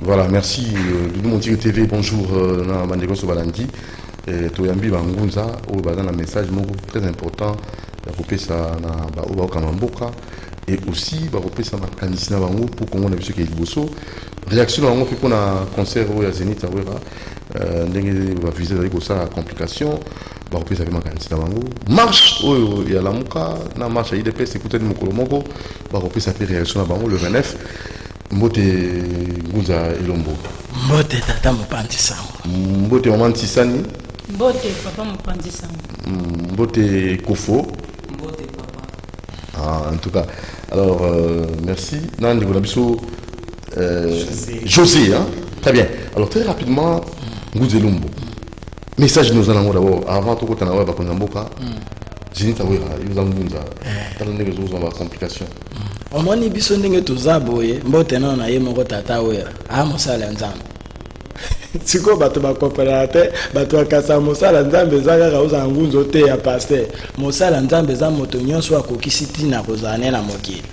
Voilà, merci. Nous Montigé TV, bonjour, Mandego Sobalandi. Toyambi Bangunza, où un message très important, au Kamamboka, et aussi, ça m'a candidat pour qu'on ait vu ce qui est Liboso. Réaction à pour un concert au Zénith, va viser la complication, ça fait ma candidat. Marche, il y a la Mouka, la marche à IDPS, écoutez le Mokolomoko, ça fait réaction à le 29. Mbote Nguza Elombo. Mbote tata Mopanzi Sango. Mbote maman Tisani. Mbote papa Mopanzi Sango. Mbote Kofo. Mbote papa. Ah, en tout cas. Alors, merci. Nandi Bonabiso. José, hein? Très bien. Alors, très rapidement, Nguza Elombo. Message nous allons d'abord. Avant tout, quand on a eu Bakonamboka, Zénith Awera, ils ont Nguza. Dans les réseaux, on a complications. Omoni biso ndenge tozaboye mbote na na ye moko tata wera mosala nzambe siko bato bakopera te bato akasa mosala nzambe zaka kauza ngunzo te ya pasteur mosala nzambe za moto nyonso akokisi tina kozane na mokili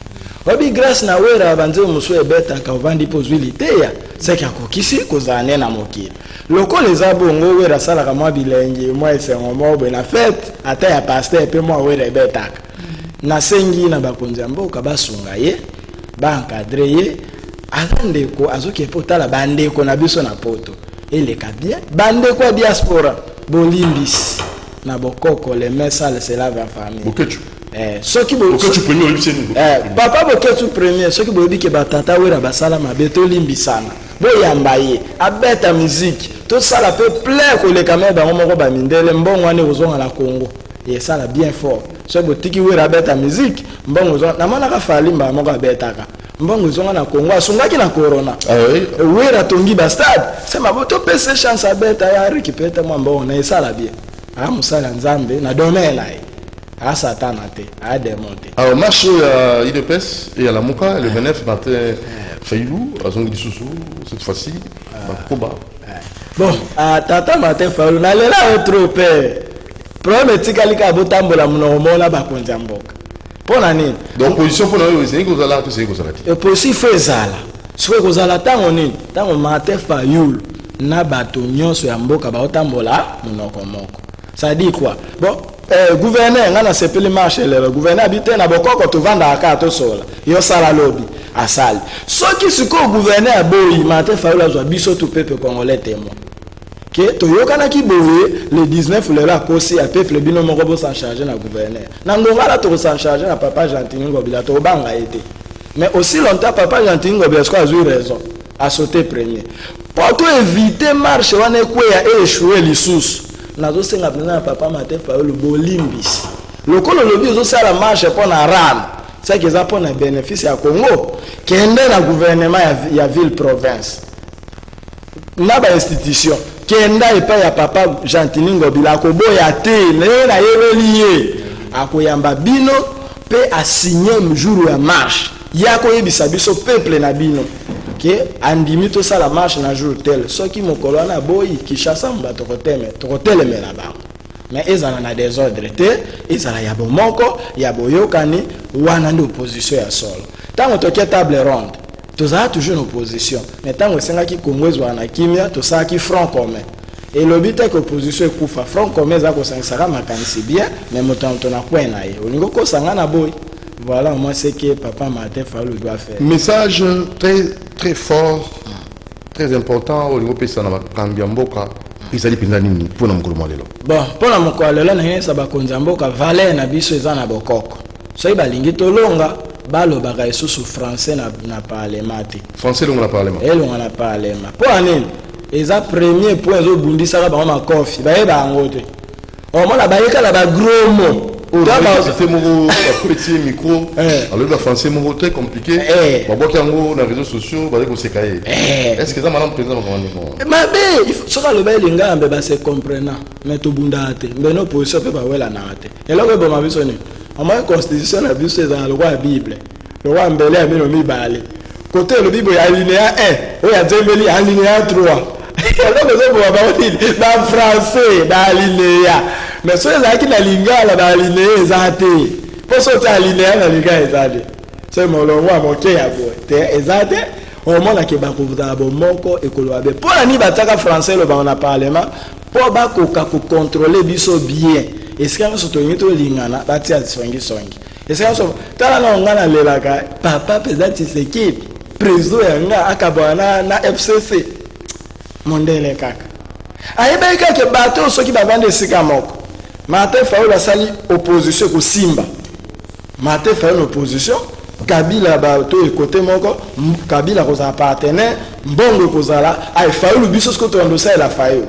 obi grâce na wera banze muso ebeta ka vandi pozwili te ya seki akokisi kozane na mokili loko les abongo wera sala ka mwa bilenge mwa esengo mobe na fête ata ya pasteur pe mwa wera ebetaka na sengi na bakonzi ya mboka basunga ye ba encadrer ye azandeko azoki potala bandeko na biso na poto eleka bien bandeko ya diaspora bolimbis na bokoko le message c'est la famille Boketu soki Boketu premier olibiseni papa Boketu premier soki boyebi ke batata wera basala mabe to limbisana boyamba ye abeta musique to sala pe plein koleka me bango moko bamindele mbongo ane kozonga na Congo et ça la bien fort ce botiki wera beta musique mbongo zo na mana ka fali mba moko betaka mbongo zo na Congo asungaki na corona wera tongi bastade c'est maboto pese chance abeta ya récupérer moi mbongo na ça la bien musala nzambe na domaine là satana te démonter alors marche à IDPS et à la Mouka le 29 matin Failou azongi disusu cette fois-ci Koba bon tata matin Failou na lela trop père problème tikalika botambola munomona bakonza mboka pona nini donc position pona yo c'est que zala to c'est que zala et possible fezala soit que zala tango nini tango matin Failou na bato nyonso ya mboka baotambola munoko moko ça dit quoi bon gouverneur ngana sepeli marché le gouverneur habite na bokoko to vanda aka to sola yo sala lobby asali soki siko gouverneur boyi matin Failou azwa biso tout peuple congolais témoin que toyokana ki boye le 19 le la kosi a peuple bino moko bo s'en charger na gouverneur na ngonga la to s'en charger na papa Gentil Ngobila to banga été mais aussi longtemps papa Gentil Ngobila a eu raison à sauter premier pour to éviter marche wana kwa ya échouer lisusu na zo senga na papa Matin Failou bolimbis lokolo lobi zo sala marche pour na ram ça que ça pour na bénéfice ya Congo kende na gouvernement ya ville province na ba institution kenda epa ya papa Gentil Ngobila koboya te na yebeli akoyamba bino pe a signer le jour ya marche yako yebisa biso peuple na bino ke andimi to sala marche na jour tel soki mokolo na boyi Kishasa mbato kotele mela ba mais ezala na désordre te ezala ya bomoko ya boyokani wana ndi opposition ya solo tango toke table ronde tozala toujours en opposition mais tango sengaki kongwezwa na kimia tosaki front commun et l'obité que opposition ekufa front commun za ko sanga makanisi bien mais motanto na kwena ye olingo ko sanga na boy voilà moi c'est que papa Matin Failou doit faire message très fort très important au niveau pesa na bakambia mboka izali pinda nini pona mukolo lelo bon pona mukolo lelo na yesa bakonza mboka valer na biso eza na bokoko so balingi tolonga balobaka isusu français na parlement te français longa na parlement elonga na parlement po anini eza premier point zo bundisaka bango makofi bayeba yango te omona bayekala ba gros mots c'était mon petit micro alors le français mon très compliqué bon qui en les réseaux sociaux bah qu'on s'est caillé est-ce que ça madame président comment mais il faut ça le bail ngambe ba se comprendre mais to bundate mais no position pe ba wela na te et là que bon ma biso ni en ma constitution na biso dans le roi bible le roi mbele ya mino mibale côté le bible alinéa 1 oya nzembeli alinéa 3 alors que vous avez dans français dans alinéa mais so ezalaki na lingala na alinéa ezate po so ta alinéa na lingala ezate c'est molongo ya moke ya boye te ezate omona ke bakovutaka bomoko ekoloba be mpo na nini bataka français lobanga na parlement mpo bakoka kocontrôle biso bien esika nyonso tolingi tolingana batia songisongi esika nyonso tala na onga nalelaka papa mpenza Tshisekedi président yanga akabwana na FCC mondele kaka ayebaki kaka bato soki bavanda esika moko Martin Fayulu asali opposition kosimba Martin Fayulu opposition Kabila bato ekote moko Kabila kozala partenaire mbongo kozala ay Fayulu biso siko tondosa la Fayulu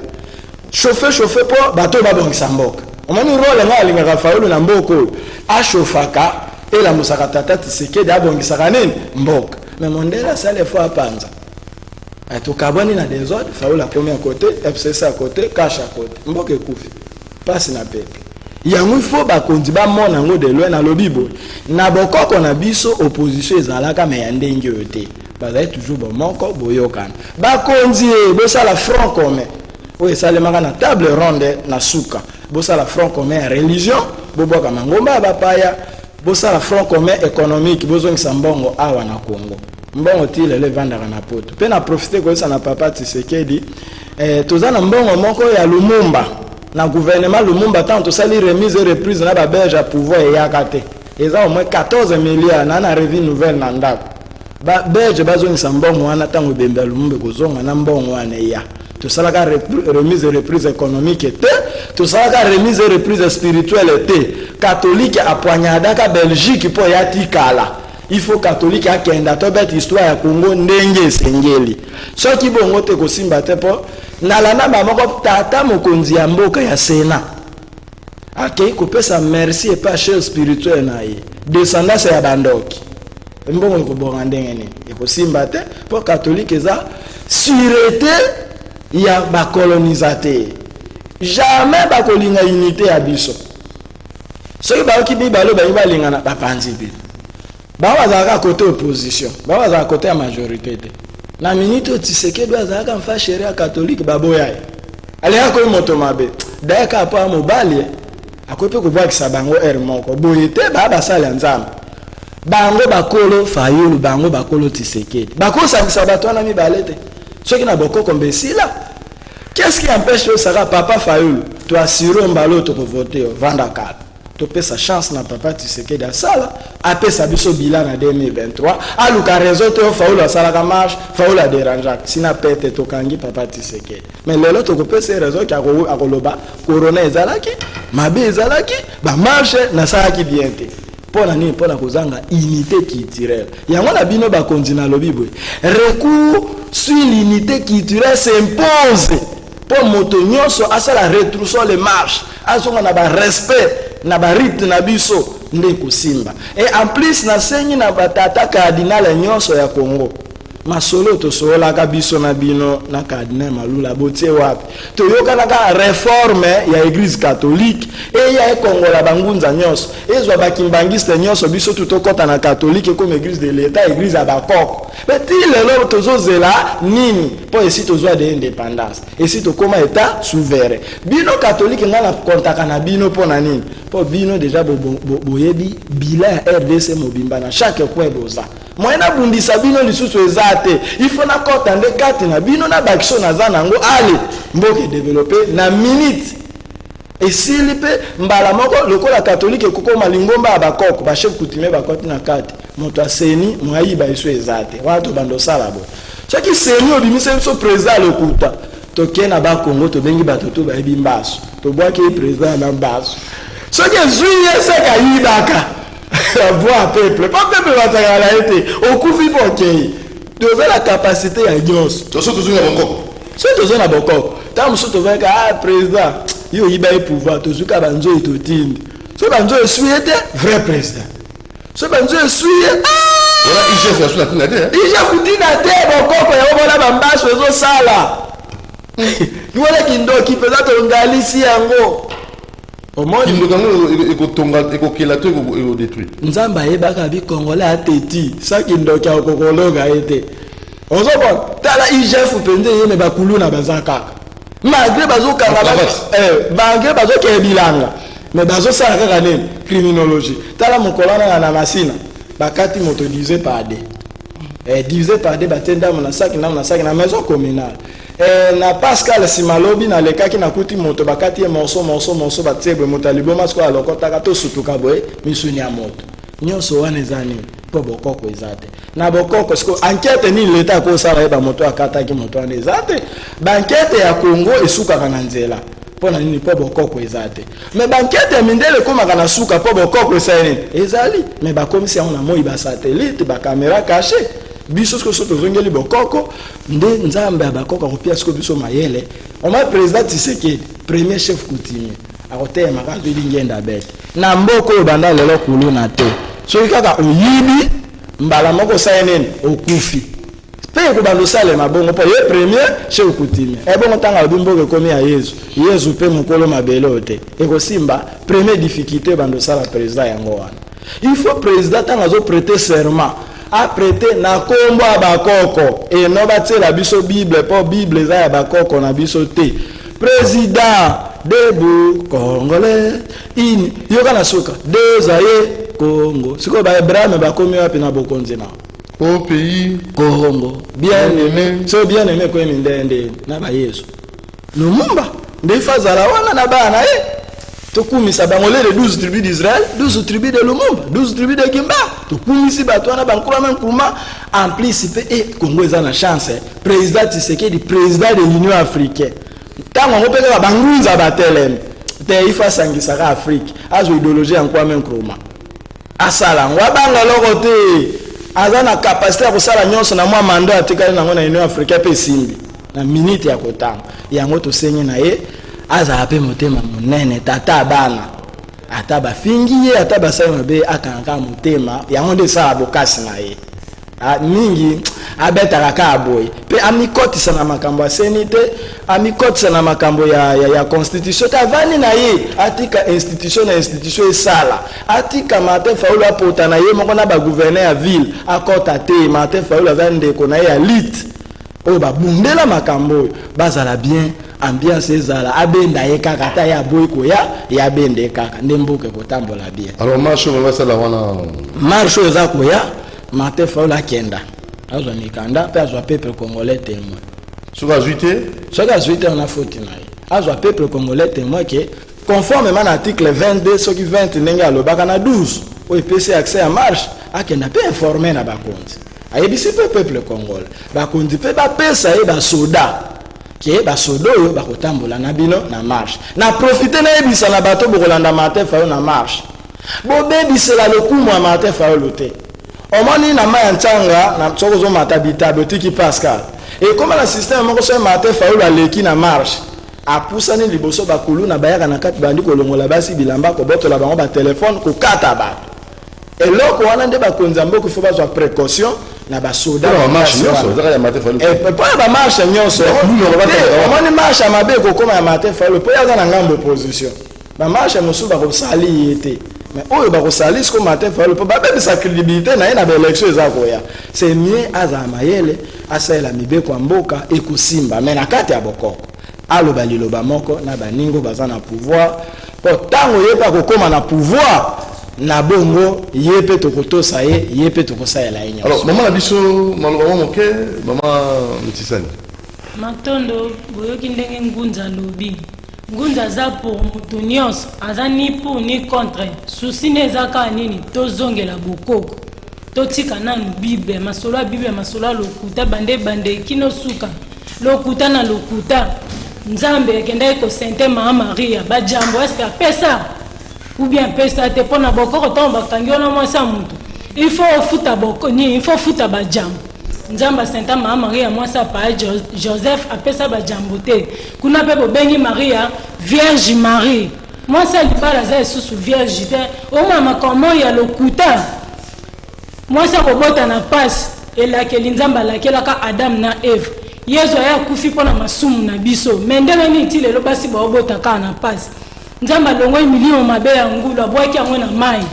chauffe po bato babongisa mboka omoni role nga alingaka Fayulu na mboko ashofaka ela musaka tata Tshisekedi abongisaka nini mboka mais mondela sale fois panza to kaboni na désordre Fayulu a premier côté FCC à côté cash à côté mboka ekufi passe na pepe yango ifo bakonzi bamona ngo de loin na lobibo na bokoko na biso opposition ezalaka me ya ndenge oyo te bazali toujours bomoko boyokana bakonzi bosala front commun oyo esalemaka na table ronde na suka bosala front commun ya religion boboka mangomba ya bapaya bosala front commun économique bozongisa mbongo awa na Congo mbongo ti lelo evandaka na poto mpe na profite koyesa na papa Tshisekedi toza na mbongo moko ya Lumumba na gouvernement Lumumba tant tosali remise et reprise na ba belge à pouvoir eyaka te eza au moins 14 milliards na revue nouvelle na ndako ba belge bazongisa mbongo wana tango bemba Lumumba kozonga na mbongo wana ya tosalaka remise et reprise économique te tosalaka remise et reprise spirituelle te catholique apoignadaka Belgique po yatikala il faut catholique akenda to bet histoire ya Congo ndenge esengeli soki bongo te kosimba te po nalanda bamoko tata mokonzi ya mboka ya Sena akei kopesa merci et pas cher spirituel na ye descendance ya bandoki mbongo ekobonga ndenge nini ekosimba te po catholique eza sûreté ya bacolonisateur jamais bakolinga unité ya biso soki baoki bibalo bayi balingana bapanzi te bazalaka côté opposition bazalaka côté ya majorité te na minute Tshisekedi bazalaka mfa sheria catholique baboya aleka koyi moto mabe dayaka apa mobali akope kobwakisa bango moko boye te basala nzambe bango bakolo Fayulu bango bakolo Tshisekedi bakosambisa bato wana mibale te soki na bokoko mbesila qu'est-ce qui empêche que ça papa Fayulu to assurer mbalo to voter vanda carte to pesa chance na papa Tshisekedi asala apesa biso bilan na 2023 aluka raison te Fayulu asala marche Fayulu a déranger sina pete to kangi papa Tshisekedi mais lelo to kopesa raison ki akoloba corona ezalaki mabe ezalaki ba marche na salaki bien te pona nini pona kozanga unité culturelle yango na bino bakonzi na lobi boy recours sur l'unité culturelle s'impose pour moto nyonso asala retrousser les marches azonga na ba respect na ba rite na biso nde kosimba et en plus na senyi na batata cardinal nyonso ya Congo masolo to solaka biso na bino na cardinal Malula botie wapi to yokana ka réforme ya église catholique et ya ekongola bangunza nyonso ezwa bakimbangiste nyonso biso tutokota na catholique comme église de l'état église ya bakoko beti lelo tozozela nini po esi tozwa de indépendance esi tokoma état souverain bino catholique ngana kontaka na bino po na nini po bino déjà boyebi bila ya RDC mobimba na chaque coin boza moyena bundisa bino lisusu ezate il faut na kota nde kati na bino na bakiso na za nango ale mboke développer na minute esili pe mbala moko lokola catholique kokoma lingomba ya bakoko ba chef coutumier bakoti na kati moto aseni mwayiba iso ezate watu bando sala bo soki seni obimise biso président lokuta toke na ba Congo to bengi bato to ba yebi mbaso to bwaki président na mbaso soki zuye seka yibaka voir peuple pas peuple va s'arrêter été au coup vivre OK tu as la capacité à nyos to so to zuna bokoko so to zuna bokoko tam so to veka président yo yiba pouvoir to zuka banzo to tindi so banzo suite vrai président so banzo suite wala IGF ya sula tina te IGF tina te bokoko ya bona bambaso ezo sala ni wala kindo ki pesa to ngalisi yango omoni ekotonga ekokela to ekodétruire nzambe ayebaka bikongole ateti saki ndoki akokologa ete ozobona tala igf mpenza yene bakulu na baza kaka malgré bazokanga malgré bazokea bilanga mais bazosala kaka nini criminologie tala mokolana na masina bakati moto divisé par deux divisé par deux batenda na saki na maison communale na Pascal Simalobi na lekaki na kuti moto bakati ye morceau batsebe moto aliboma sko alokotaka to sutuka boye misuni ya moto nyonso wana ezani po bokoko ezate na bokoko sko enquête ni leta ko sala ba moto akataki moto wana ezate ba enquête ya Congo esukaka na nzela pona nini po bokoko ezate mais ba enquête ya mindele komaka na suka po bokoko esani ezali mais ba commission na moi ba satellite ba caméra cachée biso sko so tozongeli bokoko nde nzambe abakoko kopia sko biso mayele oma président Tshisekedi premier chef coutumier akotema kazwili ngenda bete na mboko banda lelo kuluna te soki kaka oyibi mbala moko sayenene okufi pe ko bando sale mabongo po ye premier chef coutumier bongo tanga bimboke komi ya Yesu pe mukolo mabele ote ekosimba premier difficulté bando sala président yango wana il faut président tanga zo prêter serment a prêté na kombo abakoko et no batela biso bible po bible za ya bakoko na biso te président debu congolais in yoka na suka desaye Congo siko ba Abraham bakomi wapi na bokonzi na au pays Congo bien aimé so bien aimé ko mindende na ba Yesu Lumumba ndifazala wana na bana tokumisa bangole les 12 tribus d'Israël 12 tribus de Lumumba 12 tribus de Kimba tokumisi batwana bankura menkuma en plus et Congo eza na chance président Tshisekedi président de l'Union africaine tango ngopeka bangunza batelem te ifa sangisaka Afrique azo idéologie en kwa menkuma asala ngwabanga lokote azana capacité ya kusala nyonso na mwa mando atikali nango na Union africaine pe simbi na minute ya kotanga yango to senye na ye aza ape motema monene tata bana ata bafingi ye ata basala be akanga motema yango nde sala bokasi na ye mingi abeta ka boy pe amikotisa na makambo ya senite amikotisa na makambo ya constitution tavani na ye atika institution na institution esala atika Martin Fayulu apota na ye moko na ba gouverneur ya ville akota te Martin Fayulu avande ko na ye elite o ba bundela makambo bazala bien ambiance ezala abenda ye kaka ta ya boy ko ya bende kaka ndemboke kotambola bien alors marche on va ça la wana marche eza ko ya Martin Fayulu akenda azwa mikanda pe azwa peuple congolais témoin soka zuite on a faute na ye azwa peuple congolais témoin que conformément à l'article 22 ce qui 20 ndenge alobaka na 12 o epesi accès à marche akenda pe informer na bakonzi ayebisi pe peuple congolais bakonzi pe bapesa ye basoda ke basoda oyo bakotambola na bino na marche na profiter na yebisa na bato bokolanda Martin Fayulu na marche bobebisela lokumu ya Martin Fayulu te omoni na maya ntanga na soko zo matabita botiki Pascal et comme la système moko so Martin Fayulu aleki na marche apusani liboso bakulu na bayaka na kati bandi kolongola basi bilamba ko botola bango ba téléphone ko kata ba eloko wana nde bakonza mboko faut bazwa précaution na basoda ba marche nyonso za ya Martin Fayulu pa ba marche nyonso omoni marche mabe ko koma ya Martin Fayulu po yaza na ngambo opposition ba marche musu ba ko sali yete mais oyo ba ko sali ko Martin Fayulu po ba be sa crédibilité na ina ba élection ezako ya c'est mieux azama yele asala mibeko mboka ekusimba mais na kati ya bokoko aloba liloba moko na baningo baza na pouvoir po tango yepa kokoma na pouvoir na bongo yepe tokotosa ye yepe tokosala yenyo alors maman biso maloba moke mama Mtisani matondo boyoki ndenge ngunza lobi ngunza za pour mutu nyonso aza ni pour ni contre susi nezaka nini tozongela bokoko totika nanu bible masolo ya bible masolo ya lokuta bande kino suka lokuta na lokuta nzambe ekendaki kosente mama Maria bajambo eske apesa ou bien pesa te pona bokoko ntango bakangi wana mwasi ya mutu il faut ofuta bokoni il faut futa bajambo nzambe asenta mama Maria mwasi apaya Joseph apesa bajambo te kuna mpe bobengi Maria Vierge Marie mwasi ya libala aza esusu vierge te omwa makambo ya lokuta mwasi akobota na pasi elakeli nzambe alakelaka Adam na Eve Yesu aya kufi pona masumu na biso me ndenge nini ti lelo basi baobota kaka na pasi nzamba longo milimo mabe ya ngulu abwaki yango na mai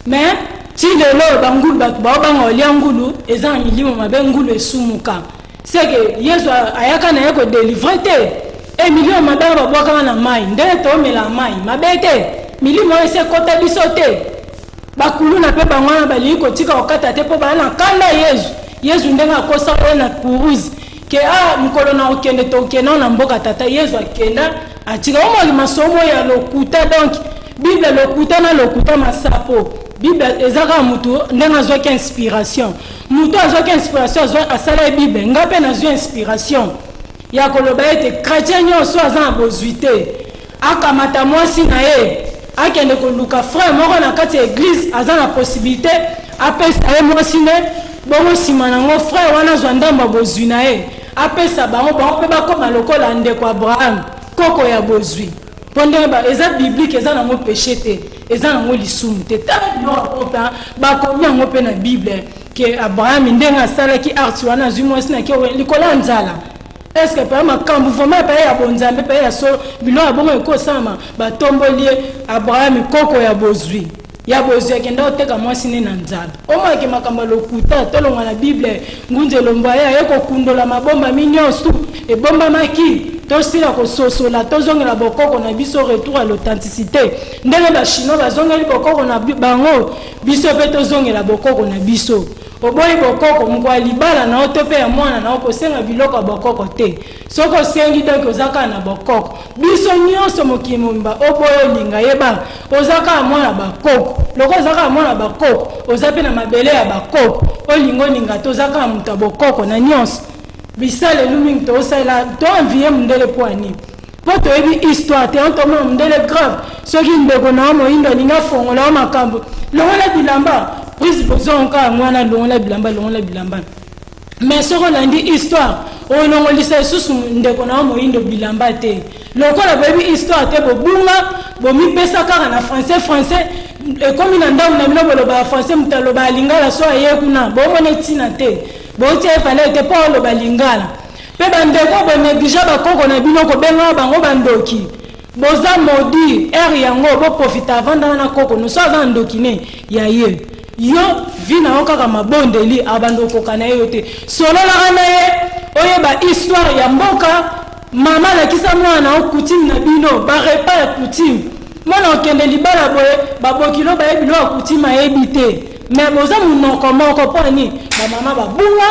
mais ti lelo bangulu bato baobanga olia ngulu eza na milimo mabe ngulu esumuka seke yesu ayaka na ye kodelivre te e milimo mabe babwakanga na mai ndenge toomela mai mabe te milimo ese kota biso te bakulu na mpe bango wana balingi kotika kokata te mpo baya na kanda yesu ndenge akosa oyo na puruzi ke mokolo na okende tokende na mboka tata yesu akenda atika omaki masomo ya lokuta donc bible lokuta na lokuta masapo bible ezaka mutu ndenge azwaki inspiration mutu azwaki inspiration asala bible nga mpe nazwi inspiration ya koloba ete chrétien nyonso aza na bozwi te akamata mwasi na ye akende koluka frère moko na kati ya église aza na possibilité apesa ye mwasi ne bongo nsima nango frère wana azwa ndambo ya bozwi na ye apesa bango mpe bakoma lokola ndeko abraham koko ya bozwi mpo ndenge eza biblique eza nango péché te eza nango lisumu te tala biloko mpe bakomi yango mpe na bible ke abraham ndenge asalaki arti wana azwi mwasi na ke likolo ya nzala est-ce que par makambo vraiment pa ya bonzambe pa ya so biloko bongo ekosama batomboli abraham koko ya bozwi akenda oteka mwasi ne na nzala omaki makambo lokuta tolonga na bible ngunze lombo ya kokundola mabomba minyonso ebombamaki tosila kososola tozongela bokoko na biso retour à l'authenticité ndenge bachinois bazongeli bokoko na bango biso mpe tozongela bokoko na biso oboyi bokoko moko ya libala na oto mpe ya mwana na okosenga biloko ya bokoko te soki osengi donk ozaka na bokoko biso nyonso mokili mobimba oboyi olinga yeba ozaka ya mwana bakoko loko ozaka ya mwana bakoko oza mpe na mabele ya bakoko olinga olinga te ozaka ya moto ya bokoko na nyonso bisalelu mingi toosala toenvie mondele mpo ani mpo toyebi histoire te ontomona mondele grave soki ndeko na yo moyindo alingi afongola yo makambo longola bilamba prise bozonka yango wana longola bilamba mais soki olandi histoire olongolisa lisusu ndeko na yo moyindo bilamba te lokola boyebi histoire te bobunga bomipesa kaka na français ekomi na ndambo na bino boloba ya français moto aloba lingala so aye kuna bomona ntina te botia efale ete mpo oloba lingala mpe bandeko bonéglige bakoko na bino kobenga bango bandoki boza modi ere yango boprofita avandana na koko noso aza ndoki ne ya ye yo vi na yo kaka mabondeli abanda okoka na ye yo te sololaka na ye oyeba histoire ya mboka mama alakisa mwana o coutume na bino barepa ya coutume mwana okende libala boye babokilo bayebi lo ya coutume ayebi te mais boza monoko moko mpo ani bamama babunga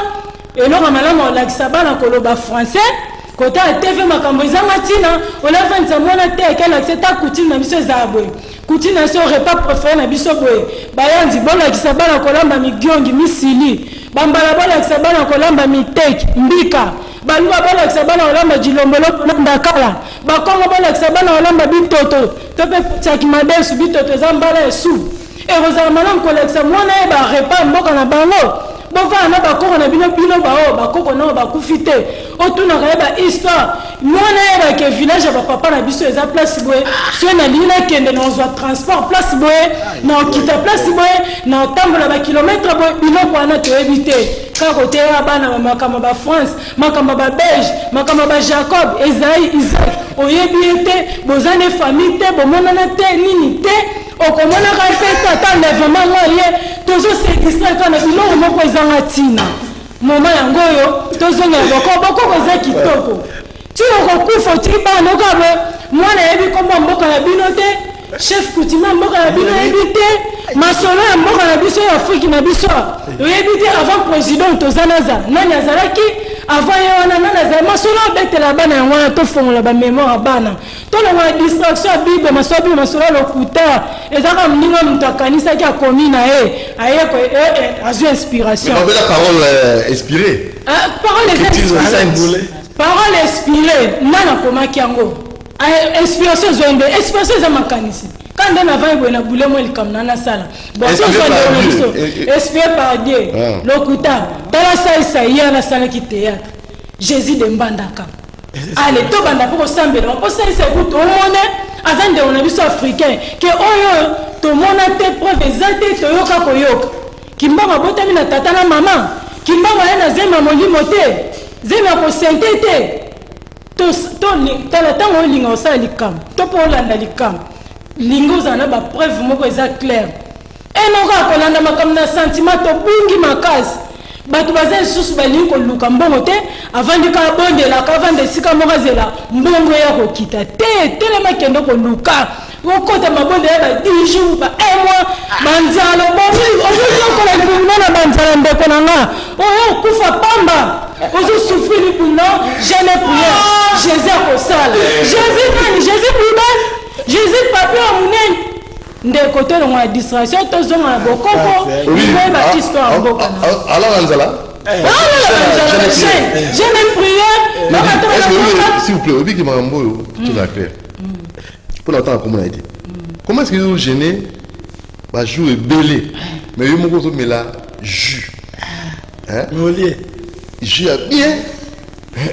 eloko malamu olakisa bana koloba français kota atv makambo ezanga ntina olavanisa mwana te ekelakisa ta coutume na biso eza boye coutume na biso repas préféré na biso boye bayandi bolakisa bana kolamba migiongi misili bambala bolakisa bana kolamba miteki mbika baluba bolakisa bana kolamba jilombolo ndakala bakongo bolakisa bana kolamba bitoto to mpe tiaki madesu bitoto eza mbala esu ekozala malamu kolakisa mwana ye barepas mboka na bango bovana na bakoko na bino bao bakoko nao bakufi te otunaka ye bahistoire mwana ye bake village ya bapapa na biso eza place boye soki nalingi nakende na ozwa transport place boye na okita place boye na otambola bakilometre boye biloko wana toyebi te kaka koteya bana makambo bafrance makambo babelge makambo bajacob ezai isaac oyebi ye te boza ne famille te bomonana te nini te okomonaka mpe tata levement ngo ye tozosedistre kaka na biloko moko ezanga ntina moma yango oyo tozongela bokoko eza kitoko ti okokufa otiki bana okabe mwana yebi komba mboka na bino te chef coutumier mboka na bino yebi te masolo ya mboka na biso ya afrique na biso oyebi te avant président toza naza nani azalaki avant ye wana nani azali masolo abetela bana yango wana tofongola bamémoire ya bana tolongola distraction ya bible masolo lokuta ezaka moninga moto akanisaki akomi na ye ayeko azwi inspiration parole inspirée parole inspirée nani akomaki yango inspiration ezwa nde inspiration eza makanisi kande na vangi boye na bule mo likamna na sala bon so inspiré par Dieu lokuta tala sa Isaïa na sala ki théâtre Jésus de Mbandaka allez to banda pour sambela po sa isa ku to mone azande on a biso africain que oyo to mona te preuve ezate to yoka koyoka kimbanga botami na tata na mama kimbanga na zema molimo te zema ko sente te tala ntango olinga osala likambo to mpo olanda likambo linga ozala na bapreuve moko eza claire enoko akolanda makambo na sentiment tobungi makasi bato baza lisusu balingi koluka mbongo te avandi ka abondelaka avanda esika moko azela mbongo ya kokita te telema kende koluka okota mabonde ya ba 10 jours ba 1 mois banzalo ozokola libumino na banzala ndeko na nga oyo okufa pamba ozosouffrir libumino jamais prière Jésus akosala Jésus nani Jésus bibel Jésus papier amunene ndeko tolongo ya distraction tozonga na bokoko iboyeba histoire ya mboka alors Anzala jamais prière s'il vous plaît obi ki makambo oyo tuna clair pour l'entendre comment a été comment est-ce que vous gênez ba jour belé mais yo moko zo mela jus hein Molier jus a bien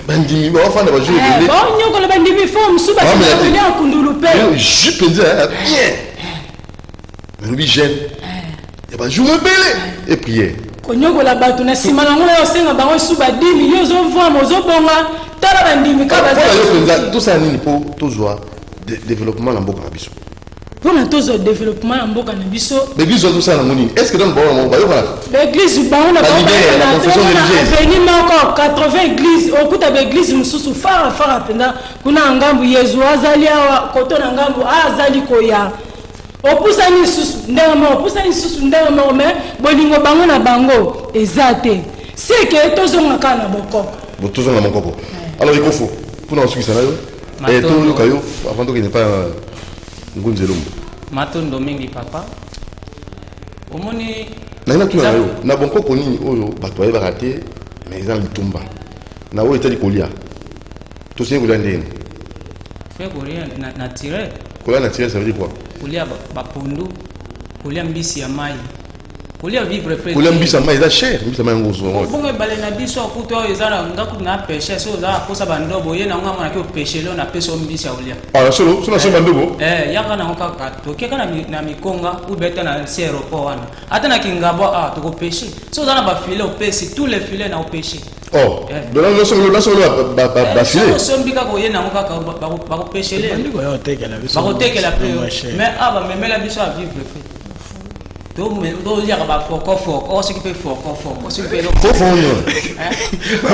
bandimi ba fanda ba jour belé bon nyoko le bandimi forme suba ki na kundulu pe jus penza bien mais lui gêne et ba jour belé et prière konyokola bato na sima nango na osenga bango suba 10 millions ozovwa ozobonga tala bandimi ka baza tout ça nini pour toujours développement na mboka na biso mpona tozwa développement ya mboka na biso l'église tout ça na nini est-ce que donc bon bayokala l'église bango na aveni moko 80 église okuta baeglise mosusu fara mpenza kuna ngambu yezu azali awa koto na ngambu azali koya opusani susu ndenge moko me bolingo bango na bango eza te seke tozonga kaka na bokoko tozonga na bokoko alors ikofo mpona kosukisa na yo toyoka yo avant tokende pa ngunzelombo matondo mingi papa omoni nanga tuna yo na bokoko nini oyo bato bayebaka te mais eza litumba na oyo etali kolia tosengi kolia ndenge fe kolia naturel kolia naturel ça veut dire quoi kolia bapundu kolia mbisi ya mai kolia vivre fait kolia mbisi ya mai eza cher mbisi ya mai ngozo bongo ebale na biso akuti oyo eza ngakuti na pêche so oza akosa bandobo ye nango amonaki opêche leo na pesa mbisi ya kolia solo na so bandobo yaka nango kaka tokeka na mikonga ubeta na si aéroport wana ata na kingabo tokopêche so oza na bafile opesi tous les filets na opêche donc là solo bafile sombika koye nango kaka bakopêche leo bakotekela pe mais bamemela biso ya vivre fait toliaka bafokofoko osoki mpe fokofoko soki mpe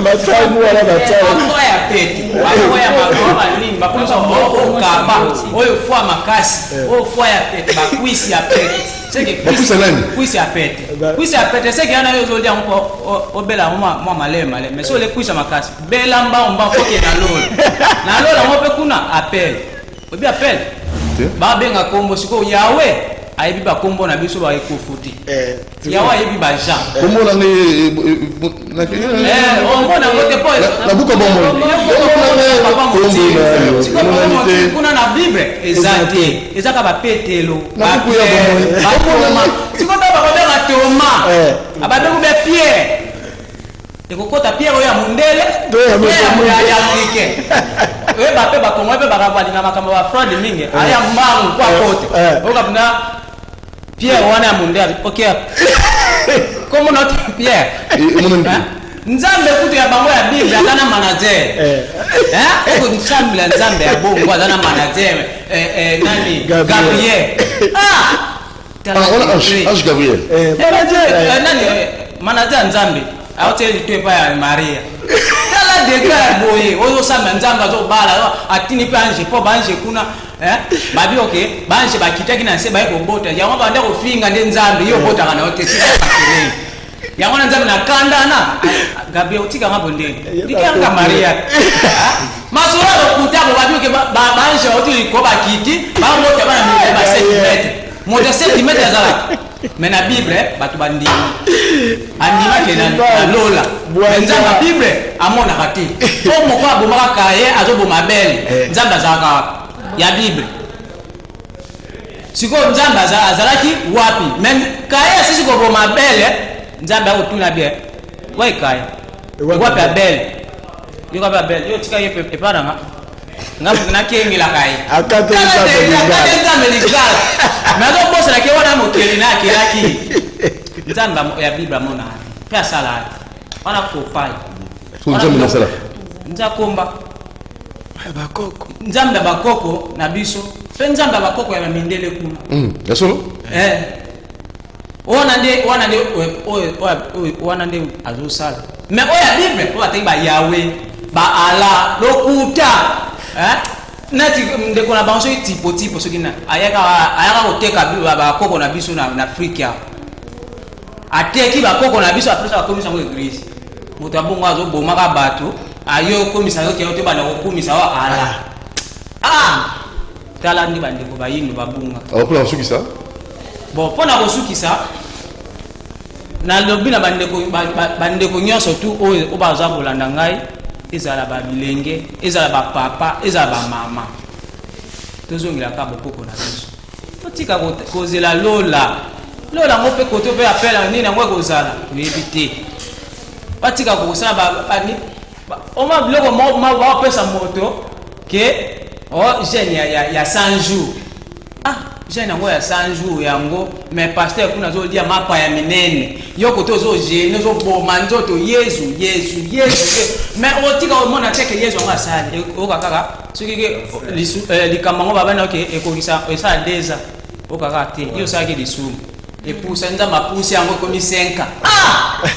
bafoya pete bafoya makoa banini bakosa okaba oyo fwa makasi oyo fwa ya pete bakwisi ya pete kwisi ya pete seki yana yo ozolia mpo obela mwa malema mais so ole kwisa makasi bela mbamba koke na lola mo pe kuna appel obi appel babenga kombo siko yawe ayebi bakombo na biso baekufuti yawa ayebi bajean kombo na omona kote po na buka bombo kuna na bible eza te ezaka bapetelo sikoto bakobenga toma ababengu be pierre ekokota pierre oyo ya mundele ya afrike oyeba mpe bakongo mpe bakabalinga makambo ba fraude mingi aya mbangu kwa kote okapunda Pierre wana ya mundele okay comment notre Pierre nzambe kutu ya bango ya bible atana manager eko nzambe nzambe ya bongo atana manager nani Gabriel Ange Gabriel nani manager nzambe aoteli twepa ya Maria tala deka boye oyo samba nzambe azobala atini pe anje po banje kuna babi okay banje bakitaki na se baye kobota yango banda kofinga nde nzambe yo bota kana otesika pakele yango na nzambe na kanda na Gabriel tika ngabonde ndikanga Maria masura lokuta bo babi okay banje otili ko bakiti ba bota bana mi ba 7 metres moto 7 metres azala mais na bible batu bandi andima ke na lola nzamba bible amona kati o moko abomaka kaye azoboma belle nzamba azaka ya bible siko nzamba azalaki wapi même kaye sisi ko boma belle nzamba otuna bien wai kaye wapi belle yuko ba belle yo tika yepe eparanga ngapu na kengela kaye akato nzamba ligala nazo bosa la kiona mokeli na kilaki nzamba ya bible mona pia sala wana ko pai so nzamba na sala nza komba bakoko nzambe ya bakoko na biso mpe nzambe ya bakoko ya bamindele kuna ya solo wana nde azosala mais oyo ya bible oyo atengi bayawe baala lokuta neti ndeko na bango soki tipo soki na ayaka koteka bakoko na biso na afrike awa ateki bakoko na biso apres bakomisa yango eglise moto abongo azobomaka bato ayo okomisa yo keo te bana kokomisa yo ala tala ndi bandeko bayino babunga mpona kosukisa bon mpona kosukisa nalobi na bandeko nyonso tu oyo baza kolanda ngai ezala babilenge ezala bapapa ezala bamama tozongelaka bokoko na biso totika kozela lola ngo mpe kote mpe apela nini yango ekozala toyebi te batika kosala oma biloko baopesa moto ke jeune ya 100 jours jeune yango ya 100 jours yango mais pasteur kuna azolia mapa ya minene yo kote ozogene ozoboma nzoto yesu mais otika omona teke yesu yango asali okakaka soki likambo yango babana oke ekokisa esala deza okaka te yo osalaki lisumu epusa nzambe apusi yango ekomi 5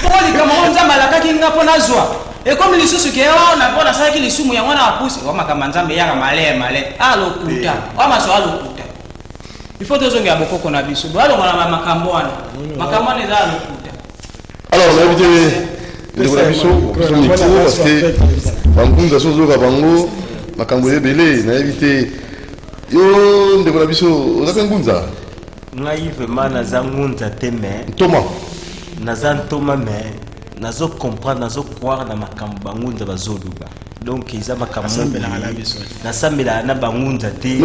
poko likambo yango nzambe alakaki nga mpo nazwa ekomi lisusu ke wana mpo nasalaki lisumu yango na apusi omakamba nzambe eyaka male alokuta omaso alokuta ifo tozongela bokoko na biso balongona makambo wana eza alokuta. Alors on a invité ndeko na biso micro parce que bangunza sozoka bango makambo ebele na invité yo ndeko na biso oza ngunza ngai vraiment naza ngunza te mais Thomas naza Thomas mais nazo comprendre nazo croire na makambo bangunza bazoluba donc iza makambo nasambela na bangunza te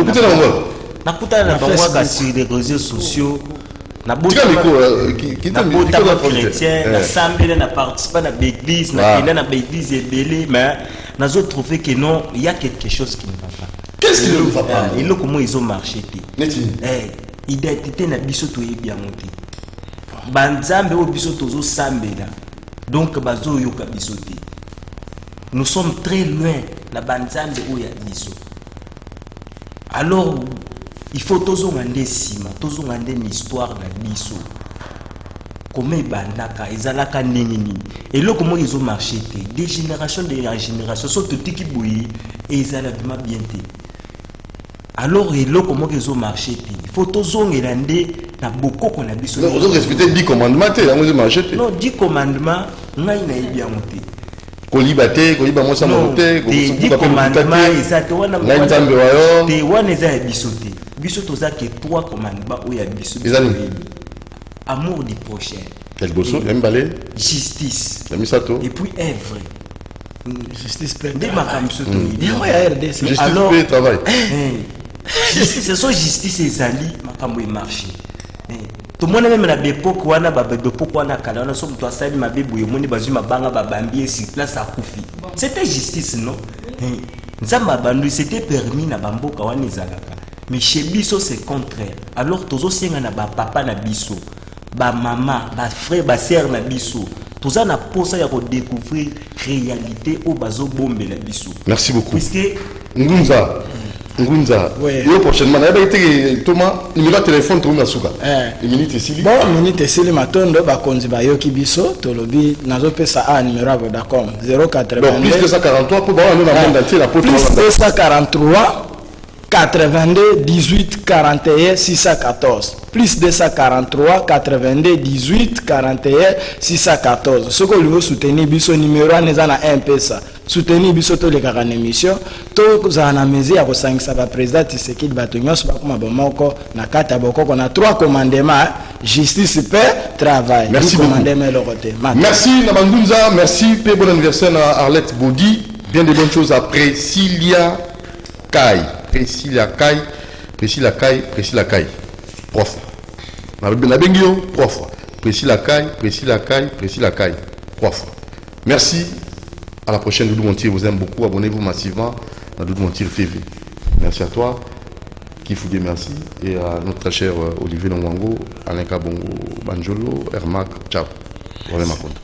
nakutana na bango kasi les réseaux sociaux na bota chrétien nasambela na participer na l'église na kenda na l'église ebele mais nazo trouver que non il y a quelque chose qui ne va pas. Qu'est-ce qui ne va pas? Et comment ils ont marché neti identité na biso toyebi yango te banzambe oyo biso tozosambela donc bazoyoka biso te nous sommes très loin na banzambe oyo ya biso alors il faut tozonga nde nsima tozonga nde na histoire na biso koma ebandaka ezalaka ndenge nini eloko moko ezomarche te de génération de génération so totiki boye ezala bima bien te alors eloko moko ezomarche te il faut tozongela nde na bokoko na biso respecter 10 commandements te yango ezomarche te non 10 commandements ngai nayebi yango te koliba te koliba mwasa moko te kosuka commandement eza te wana ngai nzambe wayo te wana eza ya biso te biso toza ke 3 commandements oyo ya biso amour du prochain elboso embale justice ya misato et puis œuvre justice plein nde makambo biso toyebi ya RDC justice pe travail justice so justice ezali makambo emarche tomona meme na bepoke wana babepoke wana kala wana so moto asali mabe boye omoni bazwi mabanga babambi ye sur place akufi c'était justice non nzambe abandu c'était permis na bamboka wana ezalaka mais chez biso c'est contraire alors tozosenga na bapapa na biso bamama bafrère basere na biso toza na posa ya kodécouvrir réalité oyo bazobombela biso. Merci beaucoup puisque Ngunza yo prochainement na été Thomas numéro de téléphone to na suka minute esili bon minute esili matondo bakonzi bayoki biso tolobi nazopesa a numéro ya Vodacom 082 donc plus 243 pour ba na monde entier la plus 243 82 18 41 614 plus 243 82 18 41 614 ce que vous soutenez biso numéro eza na M-Pesa soutenir biso to le kaka émission to za na mezi ya kosangisa ba président Tshisekedi bato nyonso bakoma bomoko na kata bokoko na 3 commandements justice paix travail. Merci merci Nabangunza, merci pe bon anniversaire à Arlette Bodi, bien de bonnes choses à Priscilla Kai prof na bengio prof Priscilla Kai prof. Merci. À la prochaine, Doudou Montier vous aime beaucoup. Abonnez-vous massivement à Doudou Montier TV. Merci à toi, Kifougué, merci. Et à notre très cher Olivier Longwango, Alain Kabongo, Banjolo, Ermac, ciao. Voilà ma compte.